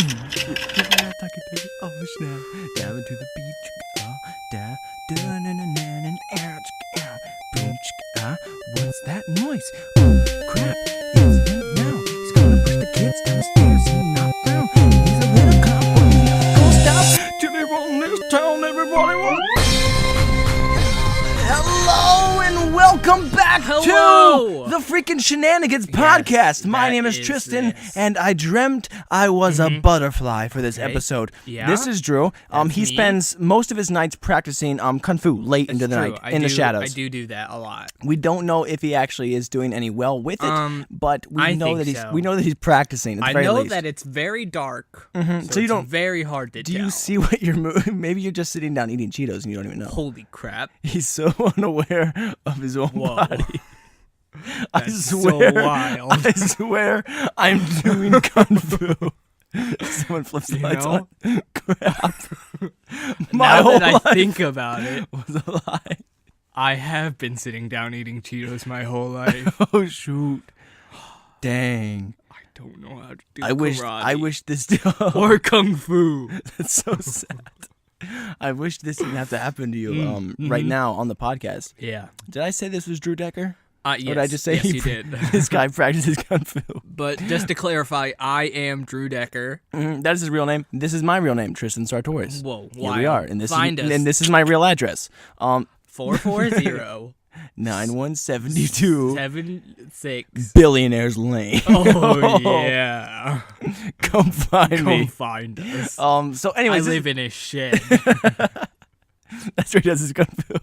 Oh, snap. Down to the beach. What's that noise? Oh, crap. It's him now. He's gonna push the kids down the stairs and knock down. He's a little cop, but he never goes down. Till they run this town, everybody wants. Hello and welcome back to the freaking Shenanigans podcast. My name is Tristan, and I dreamt I was a butterfly for this episode. Yeah? This is Drew. He spends most of his nights practicing kung fu late into the night in the shadows. I do that a lot. We don't know if he actually is doing any well with it, but we know that he's practicing. I know that it's very dark, so you don't very hard to tell. Do you see what you're moving? Maybe you're just sitting down eating Cheetos and you don't even know. Holy crap! He's so unaware of his own body. That's so wild. I swear I'm doing kung fu. Someone flips the lights on. Crap. Now that I think about it, was a lie. I have been sitting down eating Cheetos my whole life. Oh shoot! Dang. I don't know how to do karate. I wish this or kung fu. That's so sad. I wish this didn't have to happen to you right now on the podcast. Yeah. Did I say this was Drew Decker? Yes. Or did I just say you did. This guy practices kung fu? But just to clarify, I am Drew Decker. That is his real name. This is my real name, Tristan Sartorius. Whoa, here we are, and this Find us. And this is my real address. 440 9172 76 Billionaires Lane. Oh yeah. Come find me. Come find us. So anyways, I live in a shed. That's where he does his kung fu.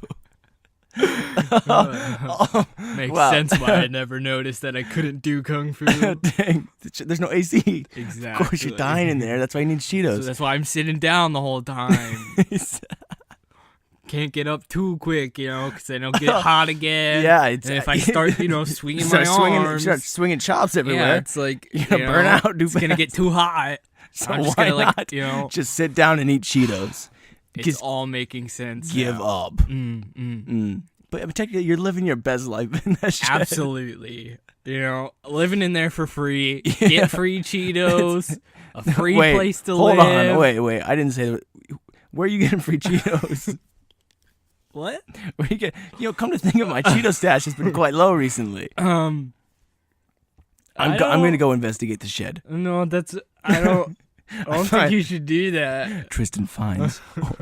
Makes sense why I never noticed that I couldn't do kung fu. Dang, there's no AC. Exactly. Of course you're dying in there. That's why you need Cheetos. So that's why I'm sitting down the whole time. Can't get up too quick, because then it'll get hot again. Yeah, and if I start, swinging my arms, start swinging chops everywhere. Yeah, it's like you're gonna burn out. It's gonna get too hot. So I'm just why gonna not? Just sit down and eat Cheetos. It's all making sense. Give now. up. But technically, you're living your best life in that shit. Absolutely. Living in there for free. Get free Cheetos. A free place to live. Hold on. Wait. I didn't say that. Where are you getting free Cheetos? What? Where you get? Come to think of it, my Cheeto stash has been quite low recently. I'm gonna go investigate the shed. No, I don't think you should do that. Tristan finds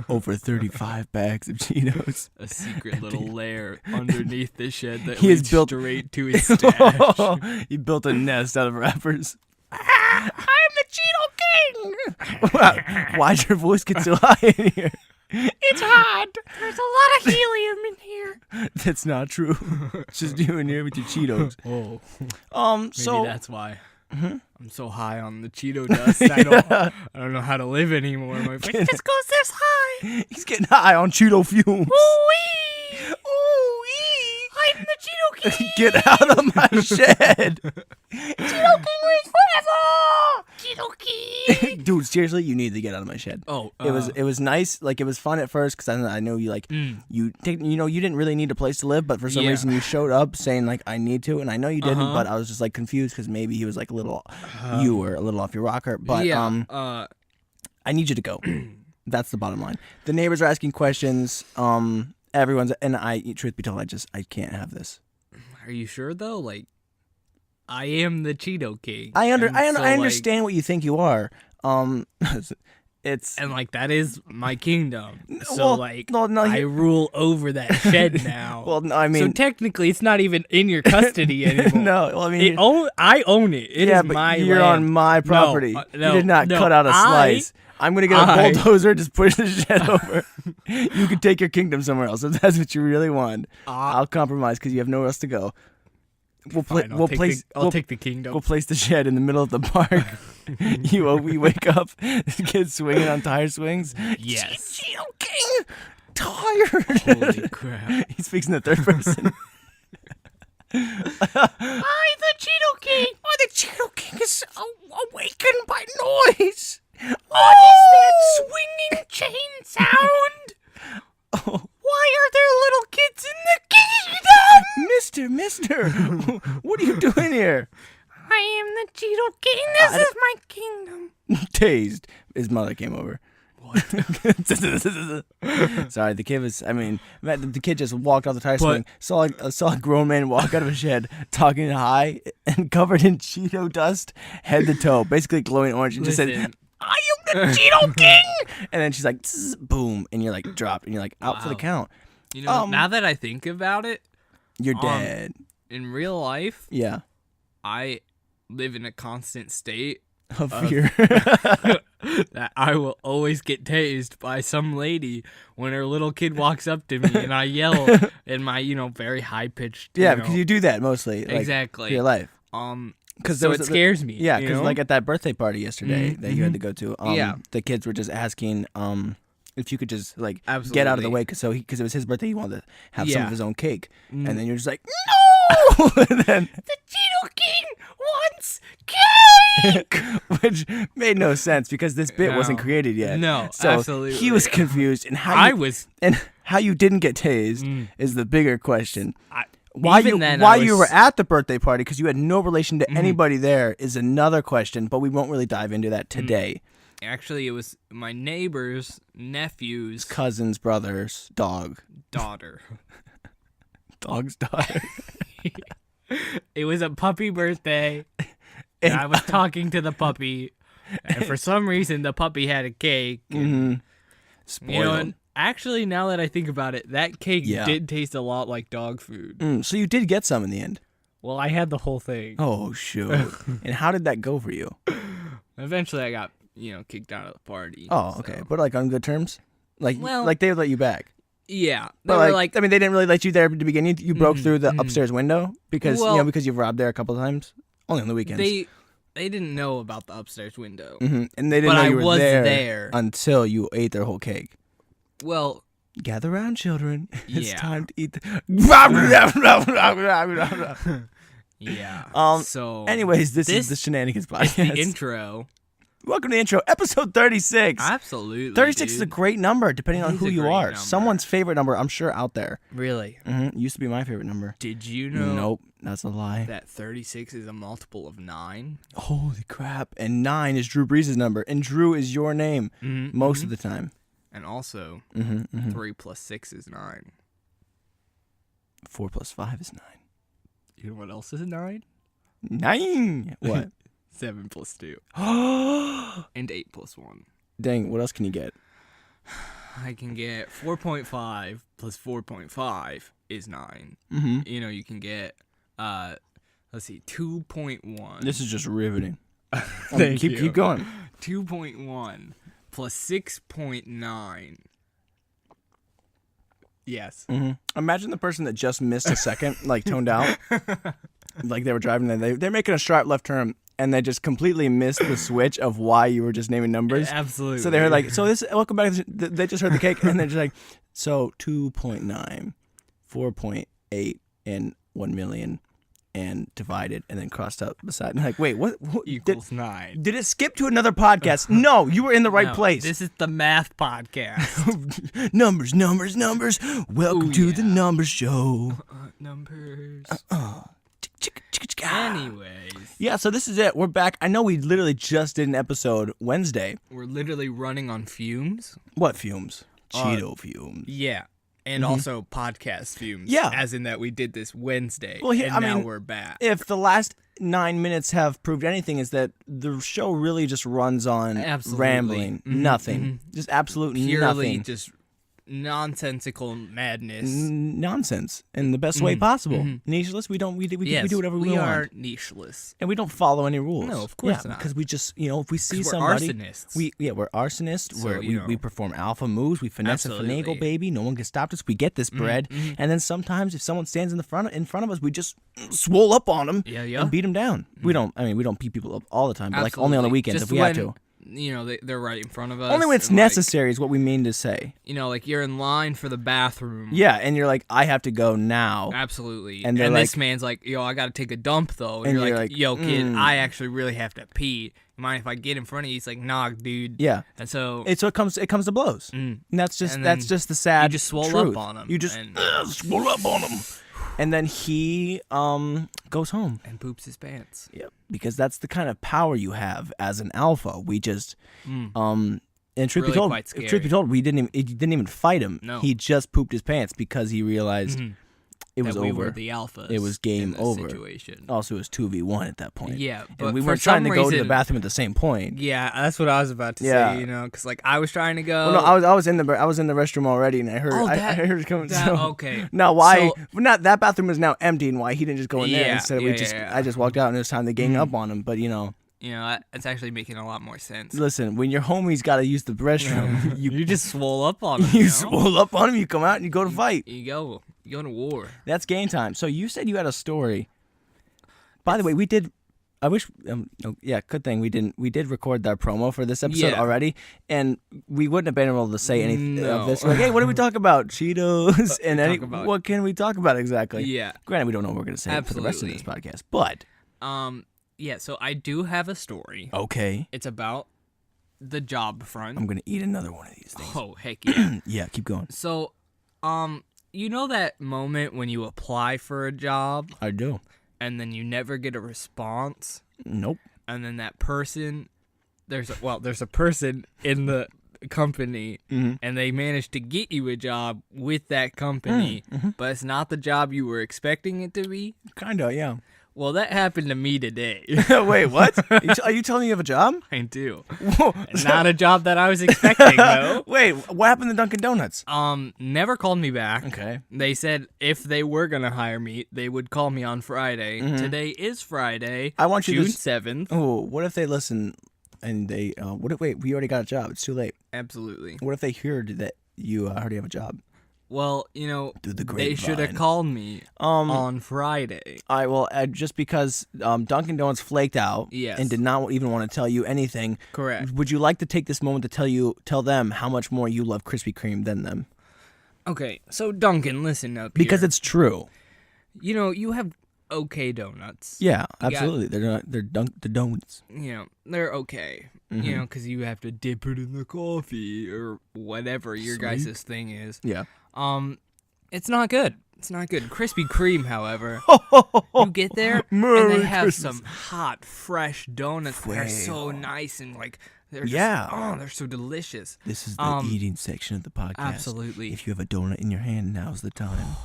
over 35 bags of Cheetos. A secret little lair underneath the shed that he leads has built straight to his stash. He built a nest out of wrappers. I'm the Cheeto King! Why'd your voice get so high in here? It's hot. There's a lot of helium in here. That's not true. It's just you in here with your Cheetos. Maybe that's why. I'm so high on the Cheeto dust. I don't know how to live anymore. My voice just goes this high. He's getting high on Cheeto fumes. Ooh-wee! Ooh-wee! I'm the Cheeto King. Get out of my shed. Cheeto King reigns forever. Cheeto King. Dude, seriously, you need to get out of my shed. It was nice. Like, it was fun at first because I know you you didn't really need a place to live, but for some reason you showed up saying like I need to, and I know you didn't, but I was just like confused because maybe he was like you were a little off your rocker. But I need you to go. That's the bottom line. The neighbors are asking questions. Everyone's truth be told, I can't have this. Are you sure though? Like, I am the Cheeto King. I understand what you think you are. And like that is my kingdom. So well, I rule over that shed now. Well, no, I mean, so technically, it's not even in your custody anymore. No, well, I mean, I own it. It is my you're land. on my property. No, you did not cut out a slice. I'm gonna get a bulldozer, just push the shed over. You can take your kingdom somewhere else if that's what you really want. I'll compromise because you have nowhere else to go. I'll take the kingdom. We'll place the shed in the middle of the park. We wake up, the kid's swinging on tire swings. Yes. Cheeto King, tired. Holy crap. He speaks in the third person. I'm the Cheeto King. The Cheeto King is awakened by noise. What is that swinging chain sound? Why are there little kids in the kingdom? Mister, what are you doing here? I am the Cheeto King. This is my kingdom. tased. His mother came over. What? Sorry, the kid was. I mean, the kid just walked off the tire swing. Saw a grown man walk out of a shed, talking high and covered in Cheeto dust, head to toe, basically glowing orange, and just said, "I am the Cheeto King." And then she's like, boom, and you're like dropped, and you're like out for the count. You know, now that I think about it, you're dead. In real life, yeah, I live in a constant state of fear. That I will always get tased by some lady when her little kid walks up to me and I yell in my, very high pitched. Because you do that mostly. Exactly. Your life. So it scares me. Yeah, because like at that birthday party yesterday that you had to go to, the kids were just asking if you could just like get out of the way because it was his birthday, he wanted to have some of his own cake, and then you're just like, no. And then the Cheeto King wants cake, which made no sense because this bit wasn't created yet. No, so absolutely. He was confused, and how you didn't get tased is the bigger question. Why you were at the birthday party because you had no relation to anybody there is another question, but we won't really dive into that today. Actually, it was my neighbor's nephew's cousin's brother's daughter. Dog's daughter. It was a puppy birthday, and I was talking to the puppy, and for some reason the puppy had a cake. And, Spoiled. Actually, now that I think about it, that cake did taste a lot like dog food. So you did get some in the end. Well, I had the whole thing. Oh, shoot. And how did that go for you? Eventually, I got, kicked out of the party. Oh, okay. But like on good terms? Like they would let you back? Yeah. They were like, I mean, they didn't really let you there at the beginning. You broke through the upstairs window because, because you've robbed there a couple of times. Only on the weekends. They didn't know about the upstairs window. And they didn't know you were there until you ate their whole cake. Well, gather around, children. It's time to eat. Yeah. So, anyways, this is the Shenanigans podcast. The intro. Welcome to the intro, episode 36. Absolutely. 36 is a great number, depending on who you are. Someone's favorite number, I'm sure, out there. Really? Used to be my favorite number. Did you know? Nope, that's a lie. That 36 is a multiple of 9. Holy crap! And 9 is Drew Brees' number, and Drew is your name most of the time. And also, 3 plus 6 is 9. 4 plus 5 is 9. You know what else is 9? 9! What? 7 plus 2. And 8 plus 1. Dang, what else can you get? I can get 4.5 plus 4.5 is 9. You can get, let's see, 2.1. This is just riveting. Thank you. Keep going. 2.1. Plus 6.9. Yes. Imagine the person that just missed a second, like toned out. Like they were driving, they're making a sharp left turn, and they just completely missed the switch of why you were just naming numbers. Absolutely. So they were like, welcome back. They just heard the cake, and they're just like, so 2.9, 4.8, and 1 million. And divided, and then crossed out beside. And like, wait, what equals 9? Did it skip to another podcast? No, you were in the right place. This is the math podcast. Numbers. Welcome to the Numbers Show. Numbers. Anyways. Yeah, so this is it. We're back. I know we literally just did an episode Wednesday. We're literally running on fumes. What fumes? Cheeto fumes. Yeah. And also podcast fumes. Yeah. As in that we did this Wednesday. Well, now we're back. If the last 9 minutes have proved anything, is that the show really just runs on rambling. Nothing. Just absolute purely nothing. Just nonsensical madness. Nonsense in the best way possible. Nicheless, we do whatever we want. We are nicheless. And we don't follow any rules. No, of course not. Because we just, if we see somebody. We're arsonists. We're arsonists. So, we perform alpha moves. We finesse and finagle, baby. No one can stop us. We get this bread. And then sometimes if someone stands in front of us, we just swole up on them and beat them down. We don't beat people up all the time, but like only on the weekends if we have to. They're right in front of us. Only when it's necessary is what we mean to say. Like you're in line for the bathroom. Yeah, and you're like, I have to go now. Absolutely. And this man's like, yo, I got to take a dump, though. And you're like, yo, kid, I actually really have to pee. Mind if I get in front of you? He's like, nah, dude. Yeah. And so it comes to blows. And that's just the sad you just swole truth. up on him. You just swole up on him. And then he goes home and poops his pants. Yep, because that's the kind of power you have as an alpha. We just and truth be told, he didn't even fight him. No. He just pooped his pants because he realized it was we over. Were the alphas. It was game over. Situation. Also, it was 2v1 at that point. Yeah, but and we weren't trying to go to the bathroom at the same point. Yeah, that's what I was about to say. Because like I was trying to go. Well, no, I was in the restroom already, and I heard I heard it coming. Okay. No, why? Not that bathroom is now empty, and why he didn't just go in there instead? I just walked out, and it was time to gang up on him. But it's actually making a lot more sense. Listen, when your homie's got to use the restroom, you just swole up on him. You swole up on him. You come out and you go to fight. You go to war. That's game time. So you said you had a story. By the way, we did. I wish. Good thing we didn't. We did record that promo for this episode already, and we wouldn't have been able to say anything of this. Like, hey, what do we talk about? Cheetos and what can we talk about exactly? Yeah. Granted, we don't know what we're going to say for the rest of this podcast, but yeah. So I do have a story. Okay. It's about the job front. I'm going to eat another one of these things. Oh heck yeah. Yeah, keep going. So, you know that moment when you apply for a job? I do. And then you never get a response? Nope. And then that person, there's a person in the company, and they managed to get you a job with that company, but it's not the job you were expecting it to be? Kinda, yeah. Well, that happened to me today. Wait, what? Are you telling me you have a job? I do. Whoa. Not a job that I was expecting, though. Wait, what happened to Dunkin' Donuts? Never called me back. Okay. They said if they were gonna hire me, they would call me on Friday. Today is Friday. I want you June 7th. Oh, what if they listen and they? Wait, we already got a job. It's too late. Absolutely. What if they heard that you already have a job? Well, they should have called me on Friday. All right, well, just because Dunkin' Donuts flaked out and did not even want to tell you anything. Correct. Would you like to take this moment to tell them how much more you love Krispy Kreme than them? Okay, so Dunkin', listen up because here. It's true. You have okay donuts. Yeah, absolutely. They're the donuts. They're okay. Because you have to dip it in the coffee or whatever your guys' thing is. Yeah. It's not good. It's not good. Krispy Kreme, however, you get there and they have some hot, fresh donuts that are so nice and like they're they're so delicious. This is the eating section of the podcast. Absolutely. If you have a donut in your hand, now's the time.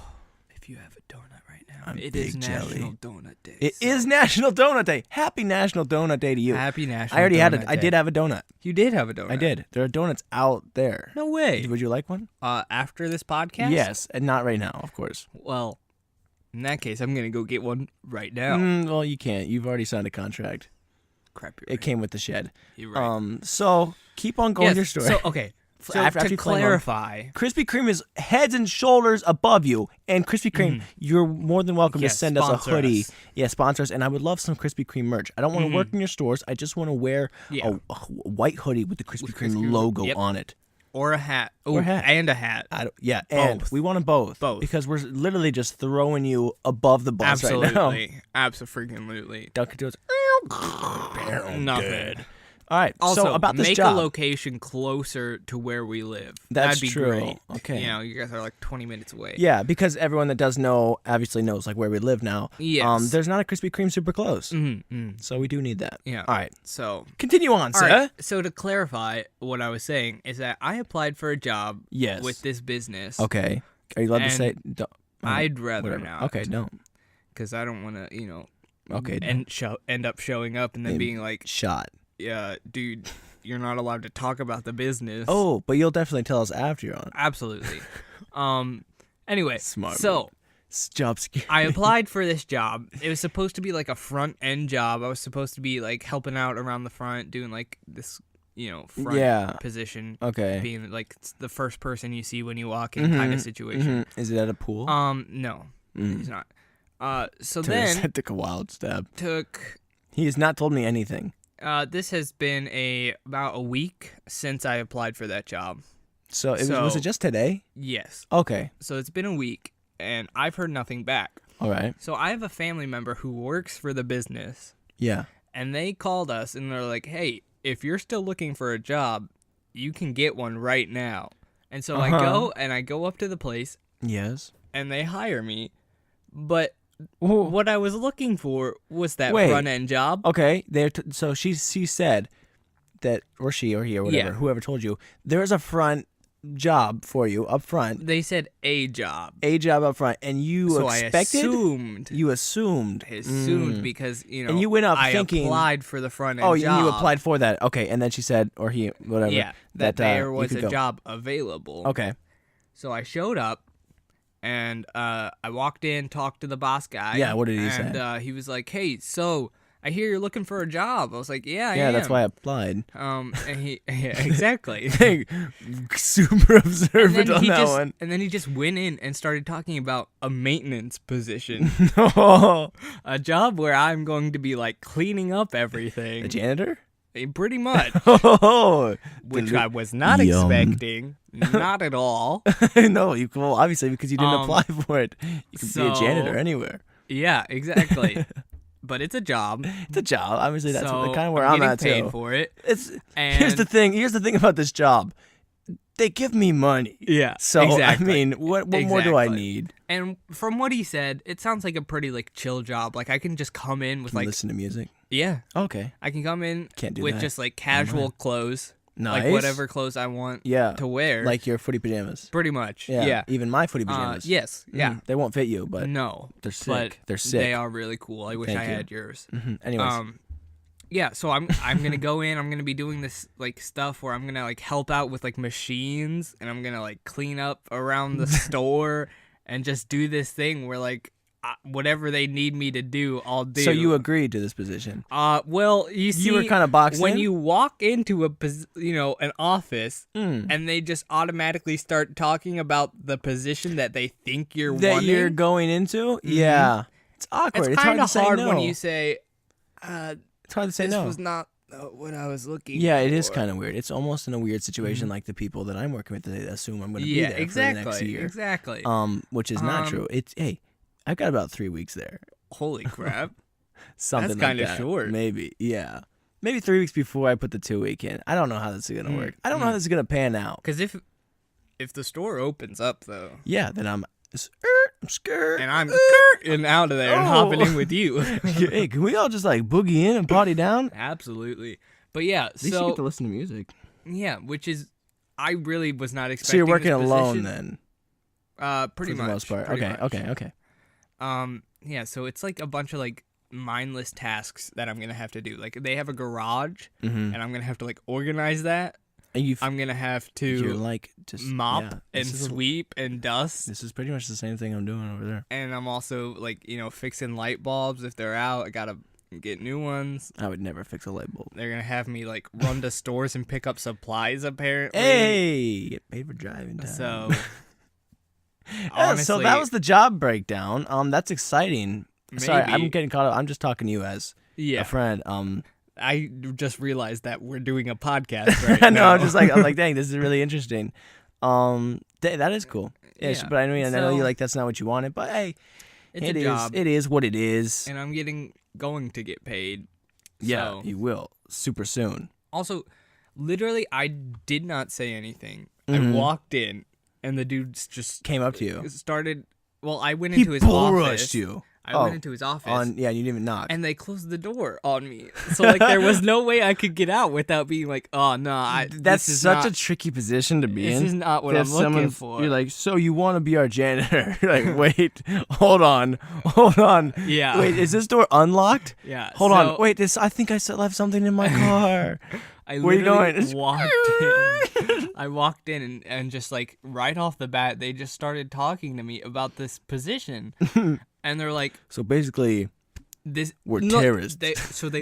If you have a donut right now, it is National Donut Day. It is National Donut Day. Happy National Donut Day to you. Happy National. I already had it. I did have a donut. You did have a donut. I did. There are donuts out there. No way. Would you like one? After this podcast? Yes, and not right now, of course. Well, in that case, I'm gonna go get one right now. Well, you can't. You've already signed a contract. Crap, you're right. It came with the shed. You're right. So keep on going with your story. So okay. So after to clarify, Krispy Kreme is heads and shoulders above you, and Krispy Kreme, you're more than welcome to send us a hoodie. Yeah, sponsor us, and I would love some Krispy Kreme merch. I don't want to work in your stores. I just want to wear a white hoodie with the Krispy Kreme logo on it. Or a hat. Or a hat. And a hat. And we want them both. Both. Because we're literally just throwing you above the bus right now. Absolutely. Dunkin' Donuts. Nothing. Good. All right. Also, so about this make job. a location closer to where we live. That'd be true. Great. Okay. You guys are like 20 minutes away. Yeah, because everyone that does know obviously knows like where we live now. Yes. There's not a Krispy Kreme super close. So we do need that. Yeah. All right. So continue on, sir. Right. So to clarify, what I was saying is that I applied for a job with this business. Okay. Are you allowed to say? I'd rather not. Okay, don't. Because I don't want to, Okay. end up showing up and then being like shot. Yeah, dude, you're not allowed to talk about the business. Oh, but you'll definitely tell us after you're on. Absolutely. Anyway, smart. So, job security. I applied for this job. It was supposed to be like a front end job. I was supposed to be like helping out around the front, doing like this, front position. Okay. Being like the first person you see when you walk in kind of situation. Is it at a pool? No, it's not. So then that took a wild step. He has not told me anything. This has been about a week since I applied for that job. So was it just today? Yes. Okay. So it's been a week, and I've heard nothing back. All right. So I have a family member who works for the business. Yeah. And they called us, and they're like, hey, if you're still looking for a job, you can get one right now. And so I go up to the place. Yes. And they hire me. But what I was looking for was that front end job. Okay, so she said that, or she or he or whatever, whoever told you, there's a front job for you up front. They said a job up front, and you expected. You assumed. I assumed because and you went up thinking. I applied for the front end. Oh, job. You applied for that. Okay, and then she said, or he, whatever. Yeah, that there was a job available. Okay. So I showed up, and I walked in, talked to the boss guy. Yeah, what did he say? And he was like, "Hey, so I hear you're looking for a job." I was like, "Yeah, I am." Yeah, that's why I applied. And he, exactly. Super observant on that one. And then he just went in and started talking about a maintenance position. A job where I'm going to be like cleaning up everything. A janitor? Pretty much. Which I was not expecting. Not at all. No, well, obviously because you didn't apply for it. You could be a janitor anywhere. Yeah, exactly. But it's a job. It's a job. Obviously, that's kind of where I'm at too. Paid for it. Here's the thing. Here's the thing about this job. They give me money. Yeah. So exactly. I mean, what more do I need? And from what he said, it sounds like a pretty like chill job. Like I can just come in with listen to music. Yeah. Okay. I can come in with that. just like casual clothes. Nice. Like whatever clothes I want to wear. Like your footy pajamas. Pretty much. Yeah. Even my footy pajamas. Yes. Yeah. They won't fit you, but no. They're sick. But they're sick. They are really cool. I wish I had yours. Mm-hmm. Anyways. Yeah, so I'm gonna go in. I'm gonna be doing this like stuff where I'm gonna like help out with like machines, and I'm gonna like clean up around the store, and just do this thing where like whatever they need me to do, I'll do. So you agreed to this position? Well, you see, you were kind of boxed when in? you walk into an office, and they just automatically start talking about the position that they think you're wanting. You're going into. Mm-hmm. Yeah, it's awkward. It's kind of hard no. when you say. It's hard to say this no. This was not what I was looking for. Yeah, it is kind of weird. It's almost in a weird situation, like the people that I'm working with, they assume I'm going to be there for the next year. Exactly. Which is not true. I've got about 3 weeks there. Holy crap. Something That's like kind of short. Maybe, yeah. Maybe 3 weeks before I put the 2 week in. I don't know how this is going to work. I don't know how this is going to pan out. Because if the store opens up, though. Yeah, then I'm scared. And I'm and out of there and hopping in with you. Hey, can we all just like boogie in and party down? Absolutely. But yeah, at least you get to listen to music. Yeah, which is, I really was not expecting. So you're working this alone then? Pretty much. For the most part. Okay. Yeah, so it's like a bunch of like mindless tasks that I'm gonna have to do. Like they have a garage, and I'm gonna have to like organize that. And I'm gonna have to like just mop and sweep and dust. This is pretty much the same thing I'm doing over there. And I'm also like fixing light bulbs if they're out. I gotta get new ones. I would never fix a light bulb. They're gonna have me like run to stores and pick up supplies apparently. Hey, get paid for driving time. So honestly, so that was the job breakdown. That's exciting. Maybe. Sorry, I'm getting caught up. I'm just talking to you as a friend. I just realized that we're doing a podcast right now. No, I'm like, dang, this is really interesting. That is cool. Yeah. But I mean, I know you like that's not what you wanted, but hey, it's a job. It is what it is. And I'm going to get paid. Yeah, you will super soon. Also, literally, I did not say anything. I walked in, and the dude just came up to you. Started. Well, I went into his office. He rushed you. I went into his office. You didn't even knock. And they closed the door on me. So, like, there was no way I could get out without being like, oh, no. That's such a tricky position to be in. This is not what I'm looking for. You're like, so you want to be our janitor. You're like, wait, hold on. Yeah. Wait, is this door unlocked? Yeah. Hold on. Wait, I think I left something in my car. Where are you going? I walked in and just like right off the bat, they just started talking to me about this position. And they're like, so basically, we're terrorists. They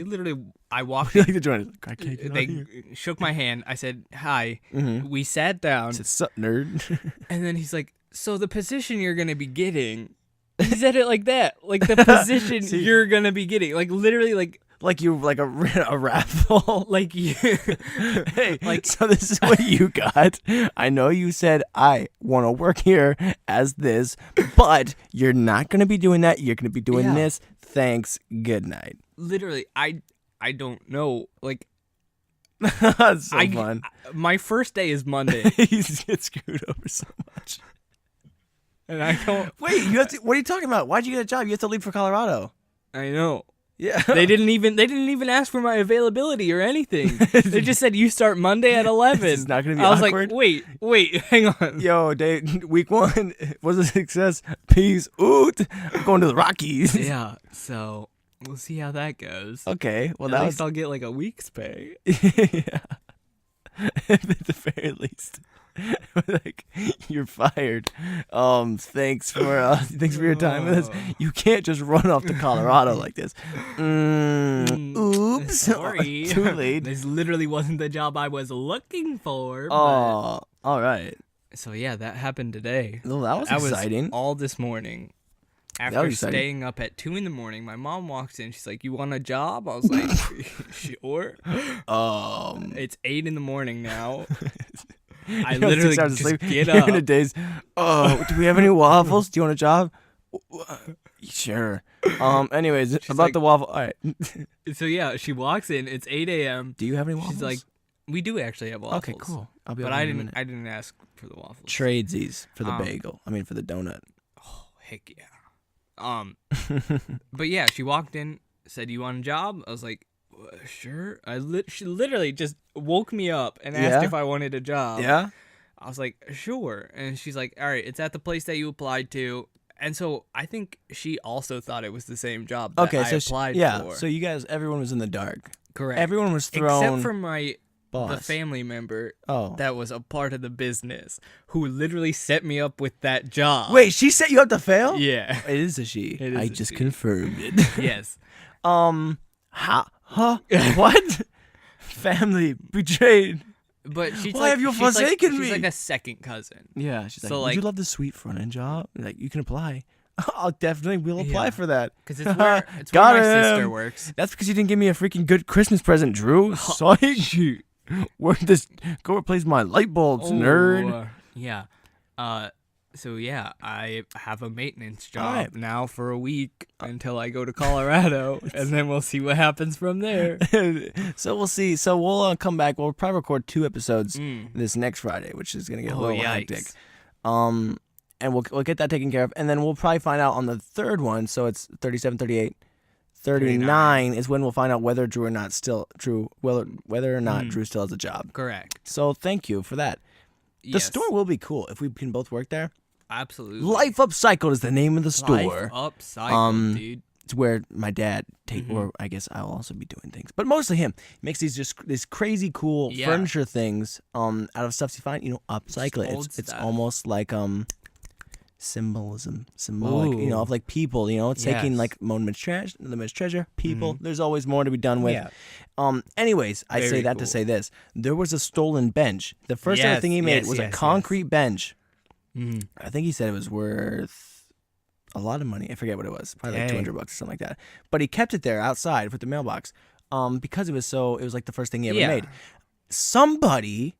literally, I walked in. They shook my hand. I said, hi. We sat down. I said, sup, nerd. And then he's like, so the position you're going to be getting. He said it like that. Like the position you're going to be getting. Like literally like you like a raffle. Like you. Hey, like, so this is what you got. I know you said I want to work here as this, but you're not going to be doing that. You're going to be doing this. Thanks. Good night. Literally, I don't know. Like, that's so fun. My first day is Monday. You get screwed over so much. And I don't. Wait, you have to. What are you talking about? Why'd you get a job? You have to leave for Colorado. I know. Yeah. They didn't even ask for my availability or anything. They just said you start Monday at 11. It's not gonna be I was awkward. like, wait, hang on. Yo, week 1 was a success. Peace out. I'm going to the Rockies. Yeah. So we'll see how that goes. Okay. Well, at least I'll get like a week's pay. Yeah. At the very least. Like, you're fired. Thanks for your time with us. You can't just run off to Colorado like this. Oops. Sorry. Too late. This literally wasn't the job I was looking for. Oh, all right. So yeah, that happened today. Well, that was exciting. Was all this morning. After staying up at 2 a.m, my mom walks in. She's like, "You want a job?" I was like, "Sure." It's 8 a.m. now. I literally just get up. In a daze. Oh, do we have any waffles? Do you want a job? Sure. Anyways, she's about the waffle. All right. So yeah, she walks in. It's 8 a.m. Do you have any waffles? She's like, "We do actually have waffles." Okay, cool. I'll be. But I didn't ask for the waffles. Tradesies for the bagel. I mean, for the donut. Oh, heck yeah. But yeah, she walked in, said, "You want a job?" I was like, "Sure." She literally just woke me up and asked if I wanted a job. Yeah. I was like, "Sure." And she's like, "All right, it's at the place that you applied to." And so I think she also thought it was the same job that I applied for. So you guys, everyone was in the dark. Correct. Everyone was thrown. Except for my boss. The family member that was a part of the business who literally set me up with that job. Wait, she set you up to fail? Yeah. It is a she. I just confirmed it. Yes. Huh? What? Family betrayed. But she's Why have you forsaken me? She's like a second cousin. Yeah, she's like, would you love the sweet front end job? Like, you can apply. I'll definitely will apply for that. Because it's where my sister works. That's because you didn't give me a freaking good Christmas present, Drew. Psych. Go replace my light bulbs, nerd. Yeah. So yeah, I have a maintenance job now for a week until I go to Colorado, and then we'll see what happens from there. So we'll see. So we'll come back. We'll probably record 2 episodes this next Friday, which is gonna get a little hectic. And we'll get that taken care of, and then we'll probably find out on the 3rd one. So it's 37, 38, 39 is when we'll find out whether Drew or not whether or not Drew still has a job. Correct. So thank you for that. The store will be cool if we can both work there. Absolutely. Life Upcycled is the name of the store. Life Upcycled, dude. It's where my dad or I guess I'll also be doing things, but mostly him. He makes these crazy cool furniture things out of stuff you find. Upcycle it. It's almost like symbolic, of like people. It's taking like moments treasure, people. There's always more to be done with. Yeah. Anyways, I say that to say this: there was a stolen bench. The first ever thing he made was a concrete bench. I think he said it was worth a lot of money. I forget what it was. Probably like $200 or something like that. But he kept it there outside with the mailbox because it was like the first thing he ever made. Somebody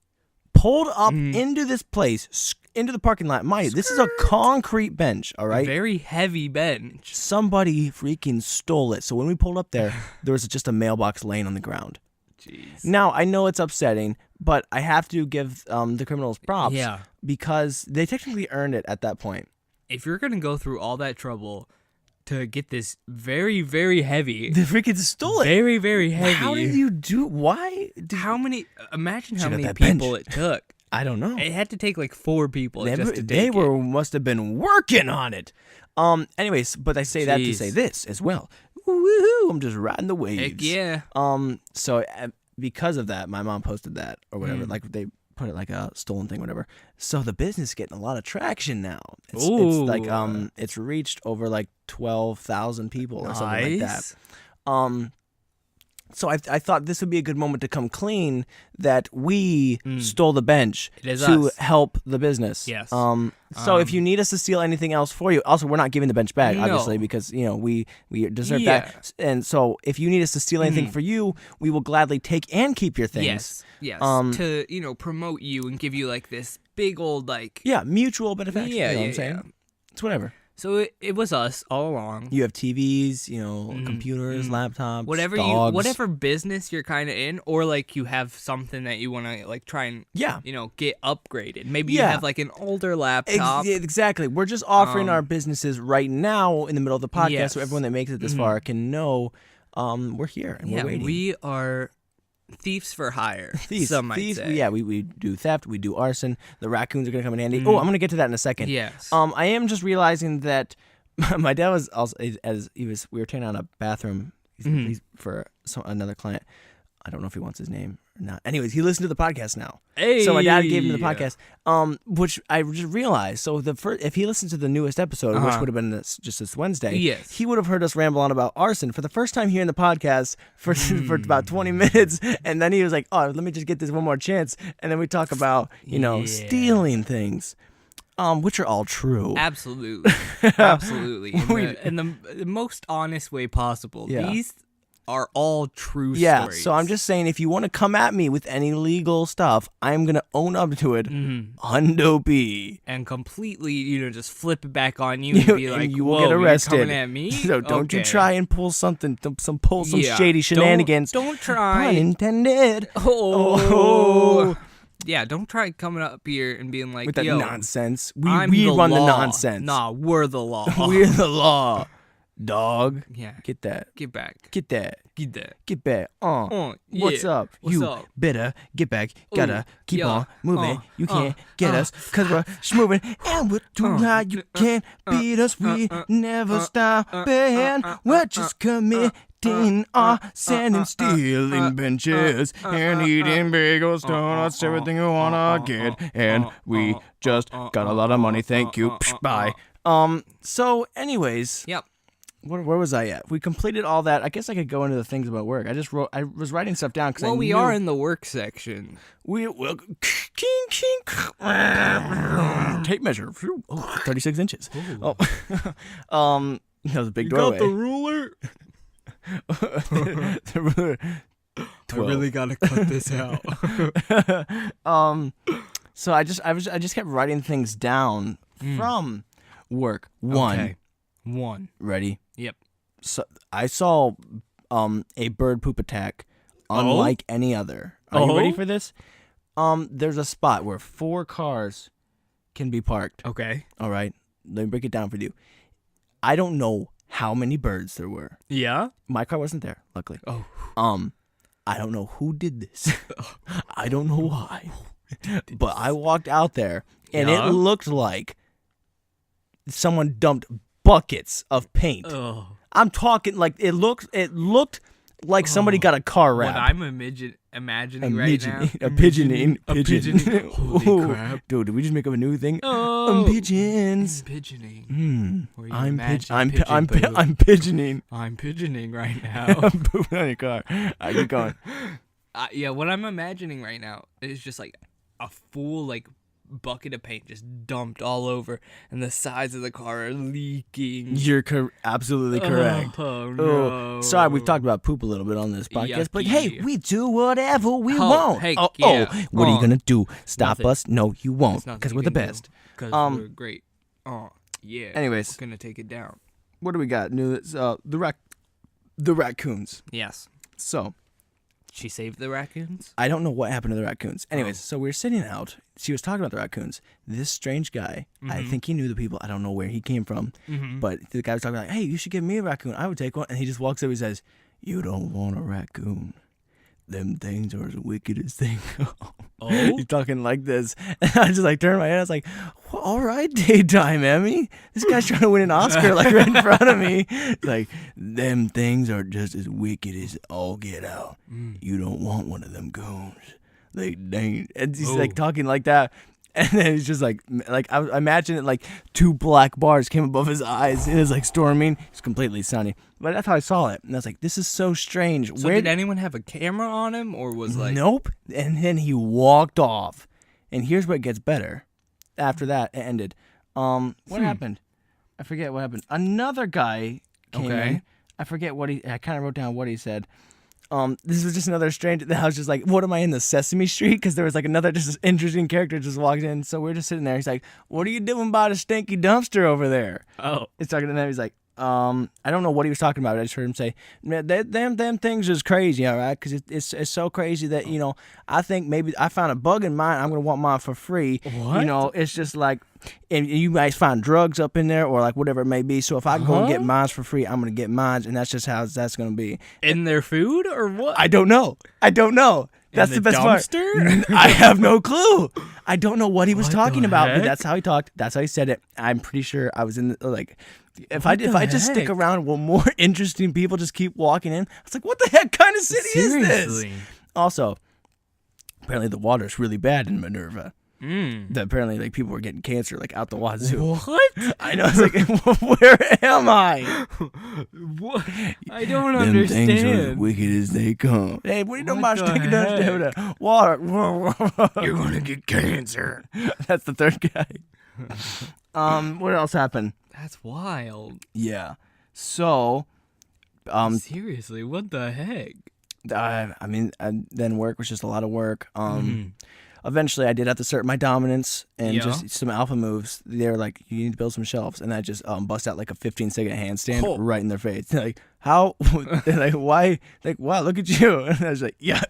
pulled up into this place, into the parking lot. Mind you, this is a concrete bench, all right? Very heavy bench. Somebody freaking stole it. So when we pulled up there was just a mailbox laying on the ground. Jeez. Now, I know it's upsetting, but I have to give the criminals props because they technically earned it at that point. If you're going to go through all that trouble to get this very, very heavy... They freaking stole it. Very, very heavy. How did you do... Why? Imagine how many people it took. I don't know. It had to take like 4 people just to take it. They must have been working on it. Anyways, but I say that to say this as well. Woohoo! I'm just riding the waves. Heck yeah. So because of that, my mom posted that or whatever. Like they put it like a stolen thing, whatever. So the business is getting a lot of traction now. It's like it's reached over like 12,000 people or something like that. So I thought this would be a good moment to come clean that we stole the bench to help the business. Yes. So if you need us to steal anything else for you, also we're not giving the bench back, obviously, because we deserve that. And so if you need us to steal anything for you, we will gladly take and keep your things. Yes. To promote you and give you like this big old like mutual benefit. Yeah, you know what I'm saying? It's whatever. So it was us all along. You have TVs, computers, laptops, dogs. Whatever business you're kind of in, or like you have something that you want to like try and get upgraded. Maybe you have like an older laptop. Exactly. We're just offering our businesses right now in the middle of the podcast, so everyone that makes it this far can know we're here and we're waiting. We are thieves for hire. Some might say. Yeah, we do theft. We do arson. The raccoons are going to come in handy. Oh, I'm going to get to that in a second. Yes. I am just realizing that my dad was also we were tearing out a bathroom he's for another client. I don't know if he wants his name or not. Anyways, he listened to the podcast now. Hey. So my dad gave him the podcast, which I just realized. So if he listened to the newest episode, which would have been just this Wednesday, he would have heard us ramble on about arson for the first time here in the podcast for about 20 minutes. And then he was like, oh, let me just get this one more chance. And then we talk about, stealing things. Which are all true. Absolutely. Absolutely. In the most honest way possible. Yeah. These are all true stories. So I'm just saying, if you want to come at me with any legal stuff, I'm going to own up to it. Hundo P. And completely, just flip it back on you and be like, you will get arrested. You're coming at me? So don't you try and pull some shady shenanigans. Don't try. Pun intended. Oh. Yeah, don't try coming up here and being like, with that nonsense. We run the nonsense. Nah, we're the law. We're the law. Dog. Yeah. Get that. Get back. Get that. Get that. Get back. What's up? What's you up? better get back. Gotta keep on moving. You can't get us because we're moving. And we're too high. You can't beat us. We never stop. We're just committing arson and stealing benches and eating bagels, donuts, everything you wanna get. And we just got a lot of money. Thank you. Bye. So anyways. Yep. Where was I at? We completed all that. I guess I could go into the things about work. I was writing stuff down because we are in the work section. Tape measure. 36 inches. Ooh. That was a big doorway. You got the ruler? The ruler. 12. I really gotta cut this out. So I just kept writing things down from work. One. Ready? Yep. So I saw a bird poop attack unlike any other. Are you ready for this? There's a spot where 4 cars can be parked. Okay. All right. Let me break it down for you. I don't know how many birds there were. Yeah? My car wasn't there, luckily. Oh. I don't know who did this. I don't know why. But I walked out there and it looked like someone dumped buckets of paint. Oh. I'm talking like it looked like somebody got a car wrapped. What I'm imagining right now. A pigeon. Holy crap. Dude, did we just make up a new thing? Oh. Pigeons. Pigeoning. I'm pigeoning. I'm pigeoning right now. I'm pooping on your car. Are you going? Yeah, what I'm imagining right now is just like a full bucket of paint just dumped all over, and the sides of the car are leaking. You're absolutely correct. Oh, no. Sorry, we've talked about poop a little bit on this podcast, but hey, we do whatever we want. Hey, what are you gonna do? Stop us? No, you won't, because we're the best. Because we're great. Yeah. Anyways, we're gonna take it down. What do we got? The raccoons. Yes. So. She saved the raccoons? I don't know what happened to the raccoons. Anyways, so we were sitting out. She was talking about the raccoons. This strange guy, I think he knew the people. I don't know where he came from. But the guy was talking like, hey, you should give me a raccoon. I would take one. And he just walks up and says, you don't want a raccoon. Them things are as wicked as they go. Oh? He's talking like this. And I just turned my head. I was like, well, all right, daytime Emmy. This guy's trying to win an Oscar right in front of me. Like, them things are just as wicked as all get out. You don't want one of them goons. They ain't. And he's talking like that. And then he's just like I imagine it 2 black bars came above his eyes. It was storming. It's completely sunny. But that's how I saw it. And I was like, this is so strange. So did anyone have a camera on him, or was Nope. And then he walked off. And here's what gets better. After that, it ended. What happened? I forget what happened. Another guy came in. I forget what I kind of wrote down what he said. This was just another strange. I was just like, what am I in the Sesame Street? Because there was like another just interesting character just walked in. So we're just sitting there. He's like, what are you doing by the stinky dumpster over there? Oh. He's talking to them. He's like, I don't know what he was talking about. I just heard him say, "Man, them things is crazy, all right? Because it's so crazy that, I think maybe I found a bug in mine. I'm going to want mine for free. What? It's just like, and you guys find drugs up in there or like whatever it may be. So if I go and get mine for free, I'm going to get mine. And that's just how that's going to be. In their food or what? I don't know. That's the best dumpster? part. I have no clue. I don't know what he was talking about, but that's how he talked. That's how he said it. I'm pretty sure I was in if I just stick around, will more interesting people just keep walking in? I was like, what the heck kind of city is this? Also, apparently the water's really bad in Minerva. That apparently like people were getting cancer like out the wazoo. What? I know. I was like, where am I? What? I don't understand. Things are as wicked as they come. Hey, what are you doing about sticking down the water? You're gonna get cancer. That's the third guy. What else happened? That's wild. Yeah. So, seriously, what the heck? Then work was just a lot of work. Eventually, I did have to assert my dominance and just some alpha moves. They were like, you need to build some shelves. And I just bust out like a 15-second handstand right in their face. They're like, how? They're like, why? Like, wow, look at you. And I was like, yeah,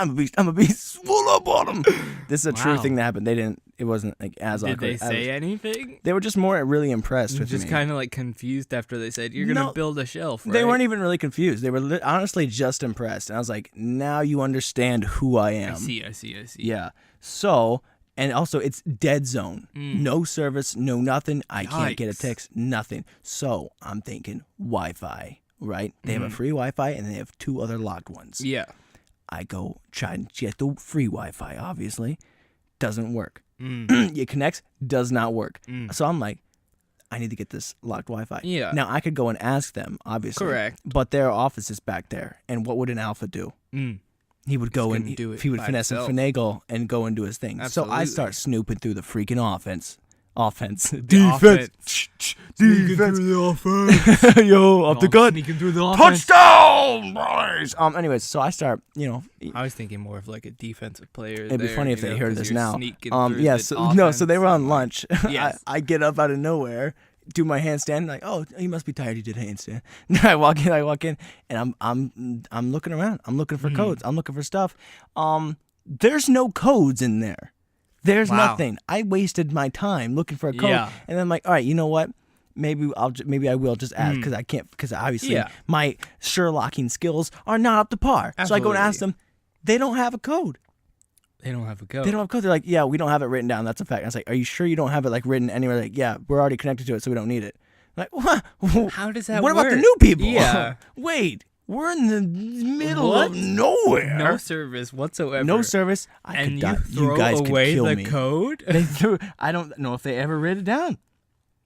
I'm a beast. I'm a beast. Full up on them. This is a true thing that happened. It wasn't like as awkward. Did they say anything? They were just more really impressed with me. Just kind of like confused after they said, you're going to build a shelf, right? They weren't even really confused. They were honestly just impressed. And I was like, now you understand who I am. I see. Yeah. So, and also it's dead zone. No service, no nothing. I can't get a text, nothing. So I'm thinking Wi-Fi, right? They have a free Wi-Fi and they have 2 other locked ones. Yeah. I go try and get the free Wi-Fi, obviously. Doesn't work. It connects, does not work. So I'm like, I need to get this locked Wi-Fi. Yeah. Now I could go and ask them, obviously. Correct. But their office is back there. And what would an alpha do? He would go and do it he would by finesse himself. and finagle and go and do his thing. Absolutely. So I start snooping through the freaking offense. Defense. Sneaking through the offense. Yo, up the gut. Sneaking through the offense. Touchdown, boys. Anyways, so I start, I was thinking more of like a defensive player. It'd be funny if they heard this now. Yeah, so they were on lunch. Yes. I get up out of nowhere, do my handstand, like, oh, you must be tired. You did a handstand. I walk in, and I'm looking around. I'm looking for codes. I'm looking for stuff. There's no codes in there. There's nothing. I wasted my time looking for a code, and then I'm like, all right, you know what? Maybe I will just ask because I can't, because obviously my Sherlocking skills are not up to par. Absolutely. So I go and ask them. They don't have a code. They don't have a code. They don't have a code. They're like, yeah, we don't have it written down. That's a fact. I was like, are you sure you don't have it like written anywhere? Like, yeah, we're already connected to it, so we don't need it. I'm like, what? How does that work? What about the new people? Yeah. Wait, we're in the middle of nowhere. No service whatsoever. No service. And you throw away the code? I don't know if they ever wrote it down.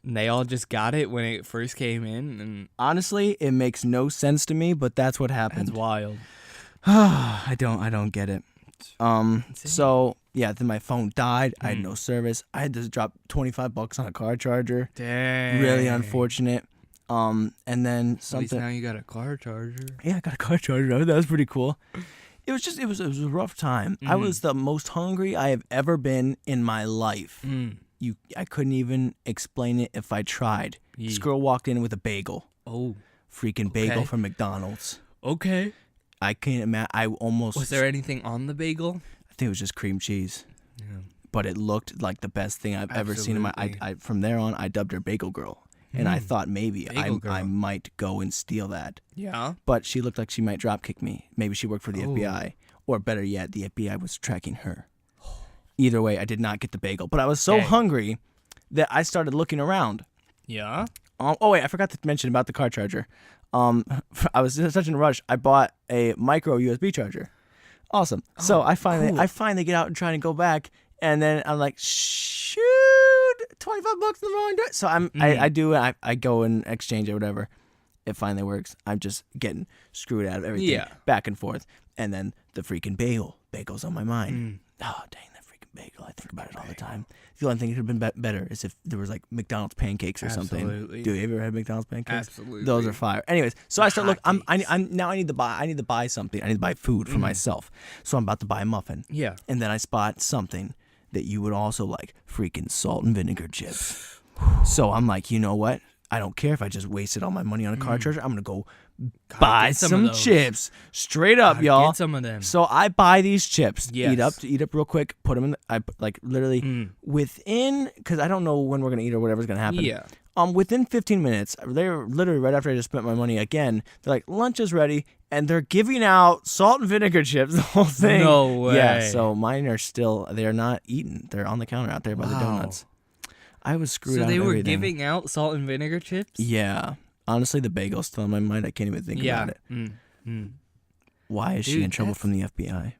And they all just got it when it first came in. And honestly, it makes no sense to me, but that's what happened. That's wild. I don't get it. So yeah, then my phone died. I had no service. I had to drop $25 on a car charger. Dang. Really unfortunate. And then something. At least now you got a car charger. Yeah, I got a car charger. That was pretty cool. It was a rough time. I was the most hungry I have ever been in my life. I couldn't even explain it if I tried. This girl walked in with a bagel. Oh. Freaking bagel from McDonald's. Okay. I can't imagine. I almost. Was there anything on the bagel? I think it was just cream cheese. Yeah. But it looked like the best thing I've ever seen in my. From there on, I dubbed her Bagel Girl, and I thought maybe I might go and steal that. Yeah. But she looked like she might drop kick me. Maybe she worked for the FBI, or better yet, the FBI was tracking her. Either way, I did not get the bagel, but I was so hungry that I started looking around. Yeah. Oh wait, I forgot to mention about the car charger. I was in such a rush. I bought a micro USB charger. Awesome. So I finally get out and try to go back, and then I'm like, shoot, $25 in the wrong direction. So I go and exchange it, whatever. It finally works. I'm just getting screwed out of everything, back and forth, and then the freaking bagel's on my mind. Oh dang, that freaking bagel. I think about it all the time. The only thing that could have been better is if there was like McDonald's pancakes or something. Absolutely. Dude, have you ever had McDonald's pancakes? Absolutely. Those are fire. Anyways, so I start I need to buy something. I need to buy food for myself. So I'm about to buy a muffin. Yeah. And then I spot something that you would also like, freaking salt and vinegar chips. So I'm like, you know what? I don't care if I just wasted all my money on a car charger. I'm gonna go buy some chips, straight up, y'all. Get some of them. So I buy these chips, Yes. eat up real quick, put them in. I like literally within, because I don't know when we're gonna eat or whatever's gonna happen. Yeah. Within 15 minutes, they were literally right after I just spent my money again. They're like, lunch is ready, and they're giving out salt and vinegar chips. The whole thing. No way. Yeah. So mine are still. They are not eaten. They're on the counter out there by the donuts. I was screwed out. So they of were everything. giving out salt and vinegar chips? Yeah. Honestly, the bagel's still in my mind. I can't even think about it. Why is she in trouble from the FBI?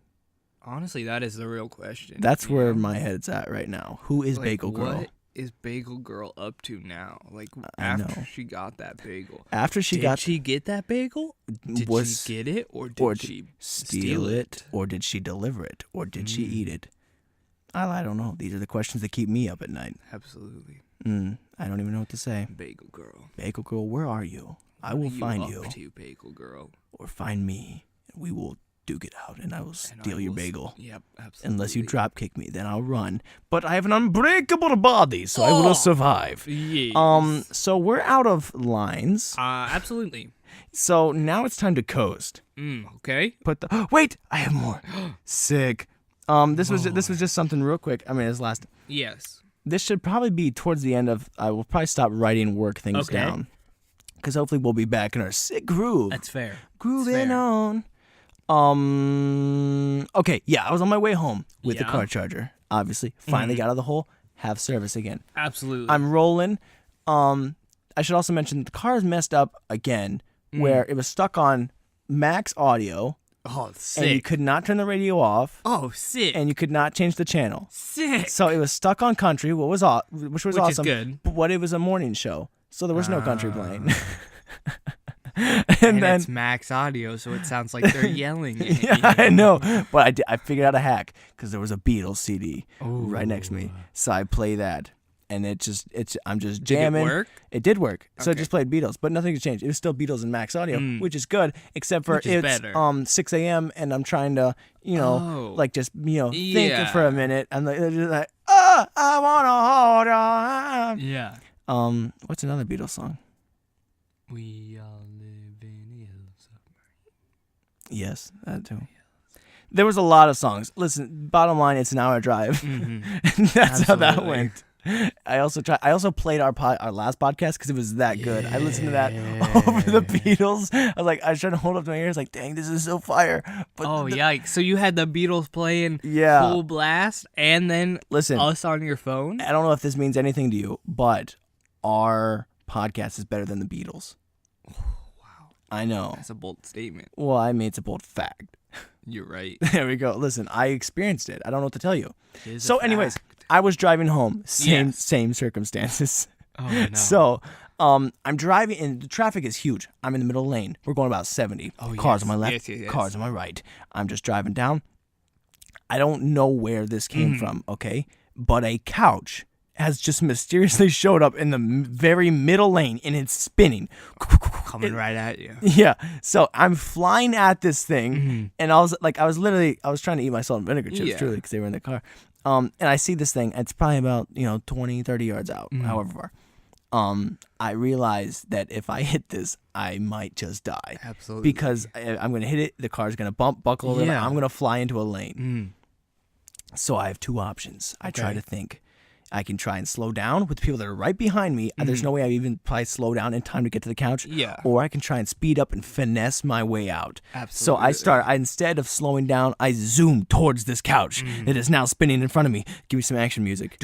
Honestly, that is the real question. That's where my head's at right now. Who is Bagel Girl? What is Bagel Girl up to now? Like, after she got that bagel. After she Did she get that bagel? Did she get it? Or did she steal it? Or did she deliver it? Or did she eat it? I don't know. These are the questions that keep me up at night. Absolutely. I don't even know what to say. Bagel Girl. Bagel Girl, where are you? I will find you. What are you up to, Bagel Girl? Or find me. And we will duke it out, and I will steal your bagel. Yep, absolutely. Unless you drop kick me, then I'll run. But I have an unbreakable body, so I will survive. Yes. So we're out of lines. Absolutely. So now it's time to coast. Okay. Wait, I have more. Sick. This was just something real quick. I mean, it's last. Yes. This should probably be towards the end of. I will probably stop writing work things down, because hopefully we'll be back in our sick groove. That's fair. Grooving on. Okay, yeah, I was on my way home with the car charger. Obviously, finally got out of the hole. Have service again. Absolutely. I'm rolling. I should also mention the car is messed up again, where it was stuck on max audio. Oh, sick. And you could not turn the radio off. Oh, sick. And you could not change the channel. Sick. So it was stuck on country, which was awesome. Which is good. But it was a morning show, so there was no country playing. and then it's max audio, so it sounds like they're yelling. Yeah, I know. But I figured out a hack, because there was a Beatles CD right next to me. So I play that. And I'm just jamming. Did it work? It did work. So it just played Beatles, but nothing changed. It was still Beatles and max audio, which is good, except for it's better. 6 a.m. and I'm trying to, think for a minute, and they're just like, I wanna hold on. Yeah. What's another Beatles song? We all live in hills. Yes, that too. There was a lot of songs. Listen, bottom line, it's an hour drive. That's how that went. I also played our last podcast because it was that good. I listened to that over the Beatles. I was trying to hold up to my ears, like, dang, this is so fire. But yikes! So you had the Beatles playing full blast, and then us on your phone. I don't know if this means anything to you, but our podcast is better than the Beatles. Wow, I know. That's a bold statement. Well, I mean, it's a bold fact. You're right. There we go. Listen, I experienced it. I don't know what to tell you. So, anyways, I was driving home. Same circumstances. Oh, no. So, I'm driving, and the traffic is huge. I'm in the middle lane. We're going about 70. Cars on my left, cars on my right. I'm just driving down. I don't know where this came from, okay? But a couch has just mysteriously showed up in the very middle lane, and it's spinning. Coming right at you. Yeah. So I'm flying at this thing, and I was trying to eat my salt and vinegar chips, truly, because they were in the car. And I see this thing. It's probably about 20, 30 yards out, however far. I realized that if I hit this, I might just die. Absolutely. Because I'm going to hit it, the car's going to buckle, and I'm going to fly into a lane. So I have two options. I try to think. I can try and slow down with the people that are right behind me. There's no way I even probably slow down in time to get to the couch. Yeah. Or I can try and speed up and finesse my way out. Absolutely. So instead of slowing down, I zoom towards this couch that is now spinning in front of me. Give me some action music.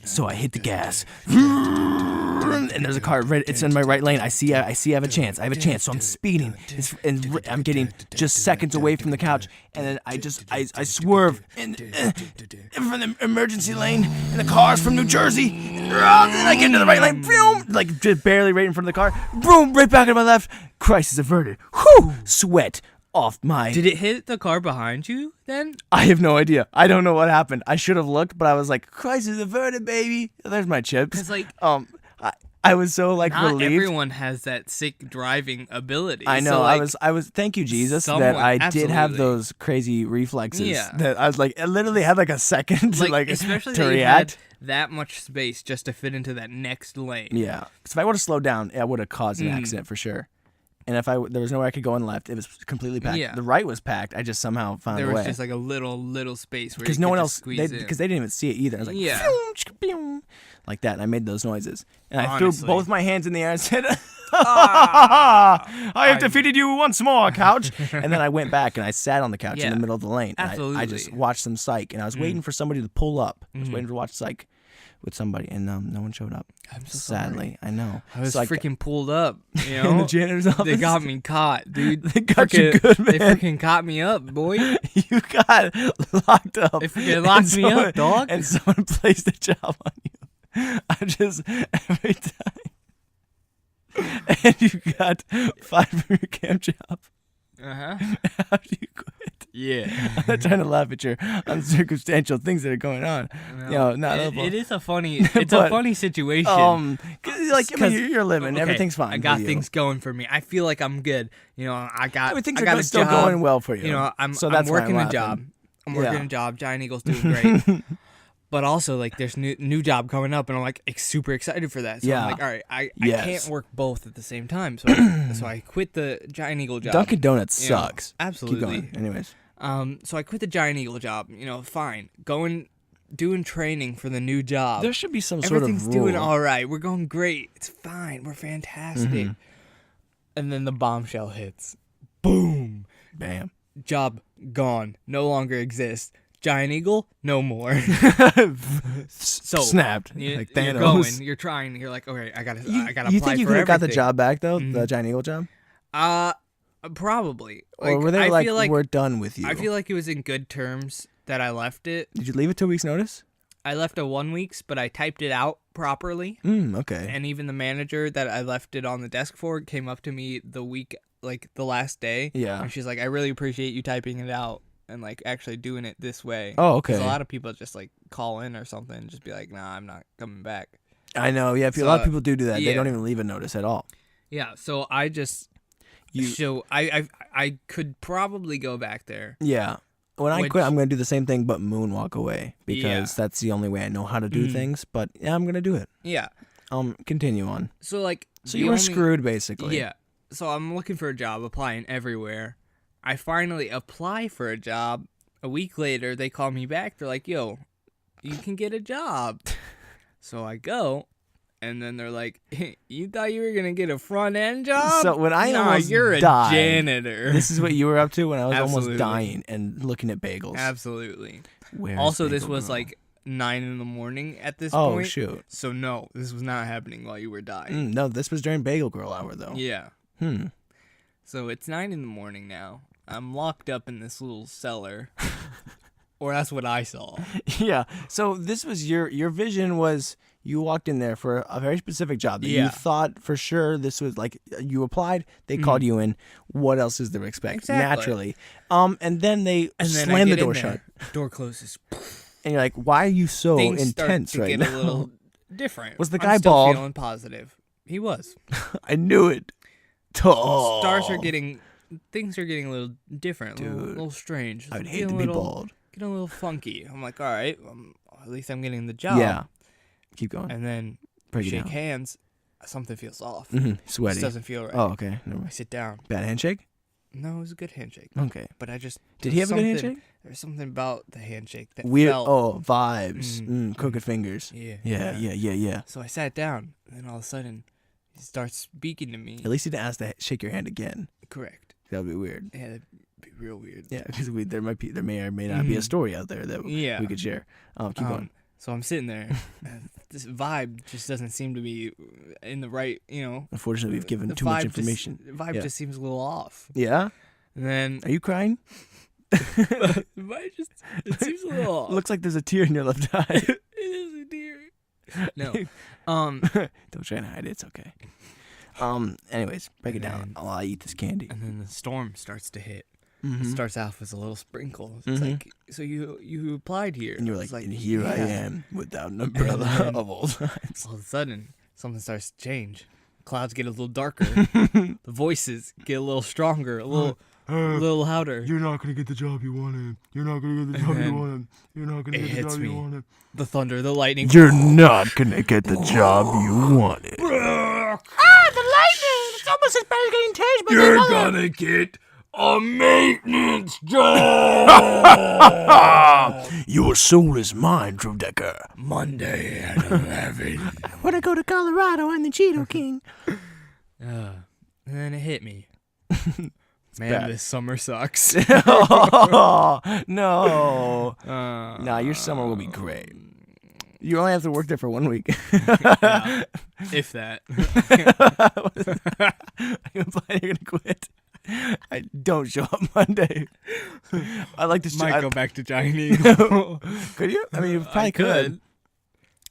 So I hit the gas. And there's a car. It's in my right lane. I see I have a chance. So I'm speeding. And I'm getting just seconds away from the couch. And then I swerve from the emergency lane. And the car's from New Jersey. And I get into the right lane. Boom! Like just barely right in front of the car. Boom! Right back to my left. Crisis averted. Whew! Sweat. off my... Did it hit the car behind you then? I have no idea. I don't know what happened. I should have looked, but I was like, Christ is averted, baby. There's my chips. Because, like... I was so like not relieved. Everyone has that sick driving ability. I know. So, I was. Thank you, Jesus, that I did have those crazy reflexes. Yeah. That I was like, I literally had like a second to especially to that react. You had that much space just to fit into that next lane. Yeah. Because if I would have slowed down, I would have caused an accident for sure. And if there was nowhere I could go on left, it was completely packed. Yeah. The right was packed. I just somehow found a way. There was just like a little space where because no one else because they didn't even see it either. I was like, phew, like that, and I made those noises, and I threw both my hands in the air and said, "I have defeated you once more, couch." And then I went back and I sat on the couch in the middle of the lane. Absolutely. I just watched some Psych, and I was waiting for somebody to pull up. I was waiting to watch Psych with somebody, and no one showed up. I'm so sadly, sorry. I know. I was freaking pulled up, you know. In the janitor's office. They got me caught, dude. They got you good, man. They freaking caught me up, boy. You got locked up. They freaking locked me up, dog. And someone placed a job on you. I just every time. And you got fired from your camp job. After you quit. Yeah. I'm not trying to laugh at your uncircumstantial things that are going on. No, it is a funny. It's a funny situation. Like you're living, everything's fine. I got things going for me. I feel like I'm good. You know, I got a still going well for you. You know, I'm working a job. I'm working a job. Giant Eagle's doing great. But also, like, there's new job coming up, and I'm like super excited for that. So I'm like, all right, I can't work both at the same time. So I quit the Giant Eagle job. Dunkin' Donuts sucks. Absolutely. Keep going. Anyways. So I quit the Giant Eagle job. You know, fine. Doing training for the new job. There should be some sort of rule. Everything's doing all right. We're going great. It's fine. We're fantastic. And then the bombshell hits. Boom. Bam. Job gone. No longer exists. Giant Eagle, no more. So snapped. You're going. You're trying. You're like, okay, I gotta apply. You think you could have got the job back though? Mm-hmm. The Giant Eagle job? Probably. Or were they we're done with you? I feel like it was in good terms that I left it. Did you leave it 2 weeks' notice? I left a 1 week's, but I typed it out properly. Okay. And even the manager that I left it on the desk for came up to me the week, like the last day. Yeah. And she's like, I really appreciate you typing it out and like actually doing it this way. Oh, okay. Because a lot of people just like call in or something and just be like, nah, I'm not coming back. I know. Yeah. A lot of people do that. Yeah. They don't even leave a notice at all. Yeah. So I just... So I could probably go back there. Yeah. When I quit, I'm going to do the same thing, but moonwalk away because that's the only way I know how to do things. But yeah, I'm going to do it. Yeah. Continue on. So like, you were screwed basically. Yeah. So I'm looking for a job, applying everywhere. I finally apply for a job. A week later, they call me back. They're like, "Yo, you can get a job." So I go. And then they're like, hey, you thought you were going to get a front end job? So when I almost you're died, a janitor. This is what you were up to when I was almost dying and looking at bagels. Absolutely. Also, this was like 9 a.m. at this point. Oh, shoot. So no, this was not happening while you were dying. No, this was during Bagel Girl hour, though. Yeah. So it's 9 a.m. now. I'm locked up in this little cellar. Or that's what I saw. Yeah. So this was your vision was... You walked in there for a very specific job that you thought for sure this was like you applied, they called you in. What else is there to expect? Exactly. Naturally. And then they slam the door shut. Door closes. And you're like, why are you so intense right now? Things start to get a little different. Was the guy I'm still bald? Feeling positive. He was. I knew it. Oh. Things are getting a little different, a little strange. I would hate to be bald. Getting a little funky. I'm like, all right, at least I'm getting the job. Yeah. Keep going. And then shake hands. Something feels off. Sweaty. It doesn't feel right. Oh, okay. I sit down. Bad handshake? No, it was a good handshake. Okay. But I just... Did he have a good handshake? There's something about the handshake that weird. felt... Oh, vibes. Crooked fingers. Yeah. So I sat down, and then all of a sudden, he starts speaking to me. At least he didn't ask to shake your hand again. Correct. That would be weird. Yeah, that'd be real weird. Yeah, because there may or may not be a story out there that we could share. Keep going. So I'm sitting there. And this vibe just doesn't seem to be in the right, Unfortunately, we've given too much information. The vibe just seems a little off. Yeah? And then... Are you crying? The vibe it seems a little off. Looks like there's a tear in your left eye. It is a tear. No. Don't try and hide it. It's okay. Anyways, break it down. I'll eat this candy. And then the storm starts to hit. It starts off as a little sprinkle. It's like, so you applied here. And you're like, and here I am without an umbrella of all times. All of a sudden, something starts to change. Clouds get a little darker. The voices get a little stronger, a little louder. You're not going to get the job you wanted. You're not going to get the job you wanted. You're not going to get the job you wanted. The thunder, the lightning. You're not going to get the job you wanted. The lightning! It's almost as bad as getting tased by You're going to get a maintenance job. Your soul is mine, Drew Decker. Monday at 11. When I go to Colorado, I'm the Cheeto King. And then it hit me. Man, bad. this summer sucks. Oh, no. Nah, your summer will be great. You only have to work there for 1 week. Yeah, if that. Are you implying you're going to quit? I don't show up Monday. I like to Might go back to Giant Eagle. Could you? I mean, you probably could.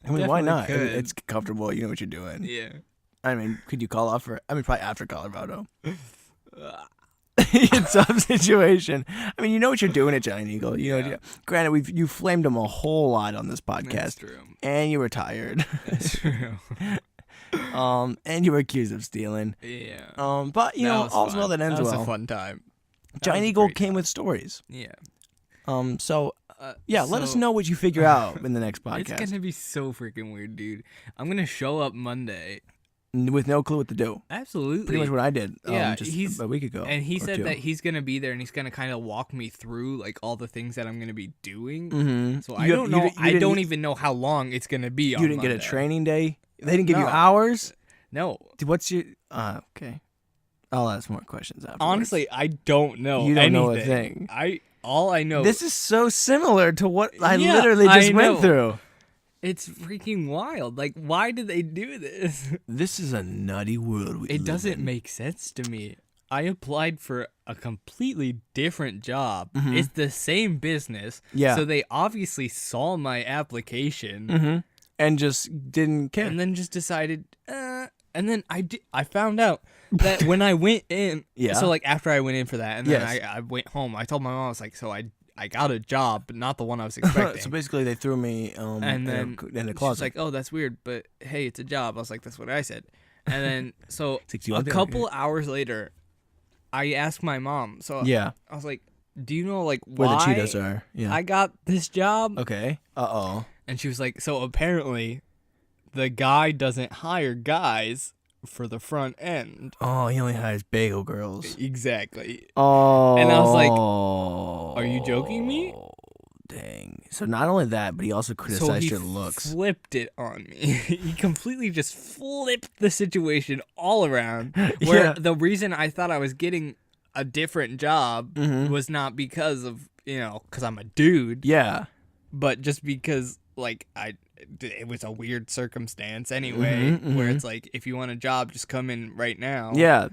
I mean, why not? Could. It's comfortable. You know what you're doing. Yeah. I mean, could you call off for? I mean, probably after Colorado. It's a tough situation. I mean, you know what you're doing at Giant Eagle. You know, granted, you flamed them a whole lot on this podcast. That's true. And you were tired. That's true. And you were accused of stealing. Yeah. But you know, all's well that ends well. That was a fun time. Giant Eagle came with stories. Yeah. So let us know what you figure out in the next podcast. It's gonna be so freaking weird, dude. I'm gonna show up Monday with no clue what to do. Absolutely. Pretty much what I did. Yeah, just a week ago. And he said that he's gonna be there and he's gonna kind of walk me through like all the things that I'm gonna be doing. Mm-hmm. So I don't know. I don't even know how long it's gonna be. You didn't get a training day. They didn't give you hours. No. What's your? Okay. I'll ask more questions afterwards. Honestly, I don't know. You don't anything. know a thing. All I know. This is so similar to what I literally just went through. It's freaking wild. Like, why did they do this? This is a nutty world. It doesn't make sense to me. I applied for a completely different job. Mm-hmm. It's the same business. Yeah. So they obviously saw my application. Mm-hmm. And just didn't care. And then just decided, and then I found out that when I went in, so like after I went in for that, and then I went home, I told my mom, I was like, so I got a job, but not the one I was expecting. So basically they threw me and then in a closet. She's like, oh, that's weird, but hey, it's a job. I was like, that's what I said. And then, so a couple hours later, I asked my mom, so I was like, do you know like why where the Cheetos are? Yeah. I got this job? Okay. Uh-oh. And she was like, so apparently the guy doesn't hire guys for the front end. Oh, he only hires bagel girls. Exactly. Oh. And I was like, are you joking me? Dang. So not only that, but he also criticized your looks. Flipped it on me. He completely just flipped the situation all around. Where the reason I thought I was getting a different job was not because of, because I'm a dude. Yeah. But just because, like, it was a weird circumstance anyway, where it's like, if you want a job, just come in right now. Yeah.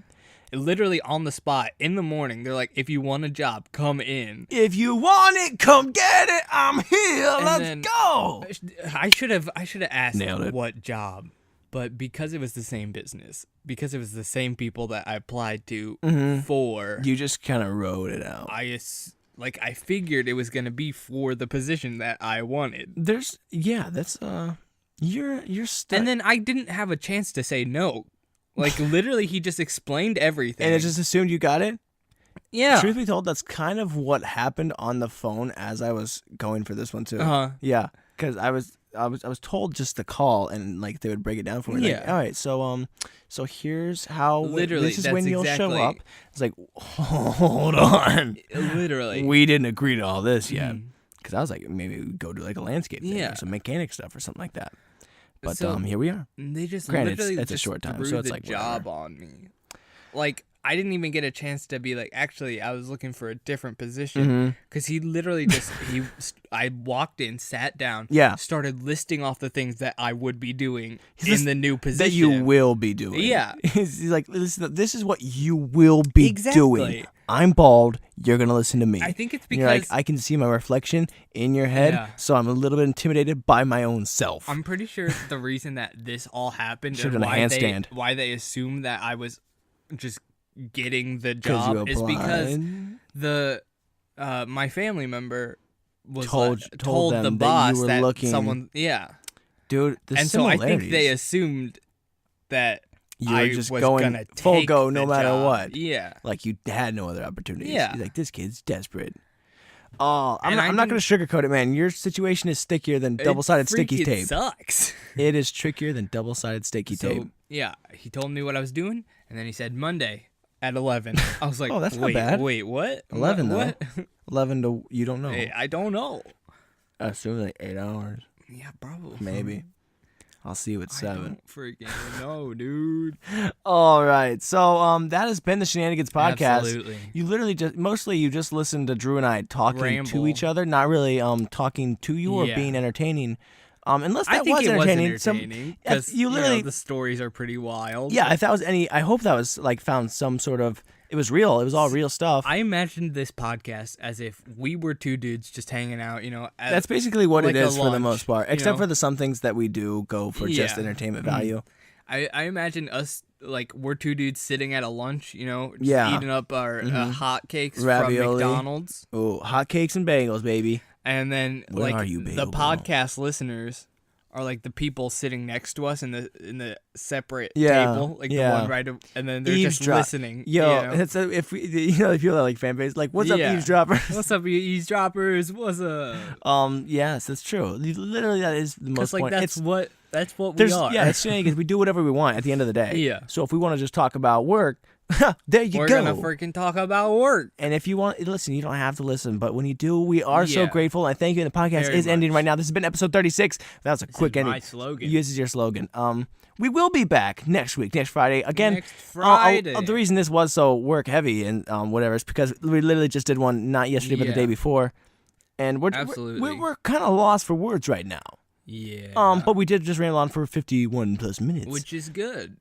Literally on the spot, in the morning, they're like, if you want a job, come in. If you want it, come get it. I'm here. Let's go. I should have asked what job, but because it was the same business, because it was the same people that I applied to for. You just kind of wrote it out. I figured it was gonna be for the position that I wanted. That's you're stuck. And then I didn't have a chance to say no. Like literally, he just explained everything, and it just assumed you got it. Yeah. Truth be told, that's kind of what happened on the phone as I was going for this one too. Yeah, because I was told just to call and like they would break it down for me. Yeah. Like, all right, so here's how. Literally, this is when you'll show up. It's like, hold on. Literally, we didn't agree to all this yet. Because I was like, maybe we'd go do like a landscape thing or some mechanic stuff or something like that. But here we are. They just granted literally it's a short time, threw so it's the like job on me. Like I didn't even get a chance to be like, actually, I was looking for a different position because he literally just I walked in, sat down, started listing off the things that I would be doing in the new position that you will be doing. Yeah, he's like, listen, this is what you will be doing. I'm bald. You're gonna listen to me. I think it's because you're like, I can see my reflection in your head, so I'm a little bit intimidated by my own self. I'm pretty sure the reason that this all happened and why they assumed that I was just getting the job is because my family member was told them the boss that you were looking. Someone, yeah, dude. The and so I think they assumed that you were just was going gonna full take go the no matter job. what. Yeah, like you had no other opportunities. Yeah. You're like, this kid's desperate. Oh, I'm And not going to sugarcoat it, man. Your situation is stickier than double-sided sticky tape. It sucks. It is trickier than double-sided sticky tape. Yeah, he told me what I was doing, and then he said Monday at 11. I was like, oh, that's wait, not bad. Wait, what? 11 though. What? 11 to you don't know. Hey, I don't know. I assume like 8 hours. Yeah, probably. Maybe. I'll see you at 7. I don't freaking know, dude. All right. So that has been the Shenanigans podcast. Absolutely. You literally you just listened to Drew and I talking Ramble. to each other, not really talking to you or Yeah. being entertaining. Unless that I think was it entertaining. was entertaining because you literally the stories are pretty wild. Yeah, if that was I hope that was like found some sort of. It was real. It was all real stuff. I imagined this podcast as if we were two dudes just hanging out, That's basically what like it is a for the lunch, most part, except know? for the some things that we do go for just Yeah. entertainment value. I imagine us like we're two dudes sitting at a lunch, just Yeah. eating up our hot cakes Ravioli. from McDonald's, Oh, hotcakes and bagels, baby. and then Where are you, the bagel bro? podcast listeners are like the people sitting next to us in the separate Yeah, table, like yeah. the one right, and then they're just Eavesdrop. listening. Yo, it's if we, if you like fan base, like, what's up, Yeah. eavesdroppers? What's up, you eavesdroppers? What's up? Yes, that's true. Literally, that is the most Because point. that's what we There's are. yeah, it's shenanigans. We do whatever we want at the end of the day. Yeah. So if we want to just talk about work, there you We're go. gonna freaking talk about work. And if you want, listen, you don't have to listen, but when you do, we are so Yeah. grateful. And thank you. And the podcast Very is ending much. right now. This has been episode 36. That was a quick is ending. my slogan. This is your slogan. We will be back next week, next Friday. Again, Next Friday. the reason this was so work heavy and whatever is because we literally just did one not yesterday, but the day Yeah. before. And Absolutely. we're kind of lost for words right now. Yeah. But we did just ramble on for 51 plus minutes. Which is good.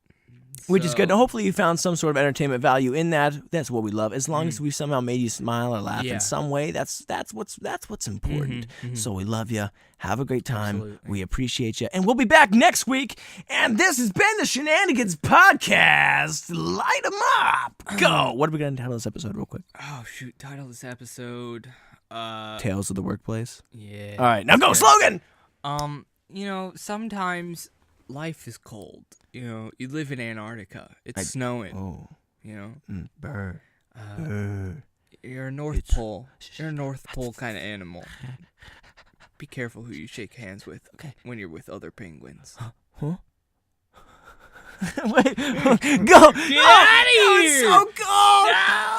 Which is good. And hopefully you found some sort of entertainment value in that. That's what we love. As long as we somehow made you smile or laugh Yeah. in some way, that's what's important. So we love you. Have a great time. Absolutely. We appreciate you. And we'll be back next week. And this has been the Shenanigans Podcast. Light 'em up. Go. What are we going to title this episode real quick? Oh shoot! Title this episode. Tales of the Workplace. Yeah. All right. Now go. Slogan. Sometimes life is cold. You live in Antarctica. It's snowing. Oh. Burr. You're a North Pole. You're a North Pole kind of animal. Be careful who you shake hands with when you're with other penguins. Huh? Wait. Go. Get out of here! It's so cold. No!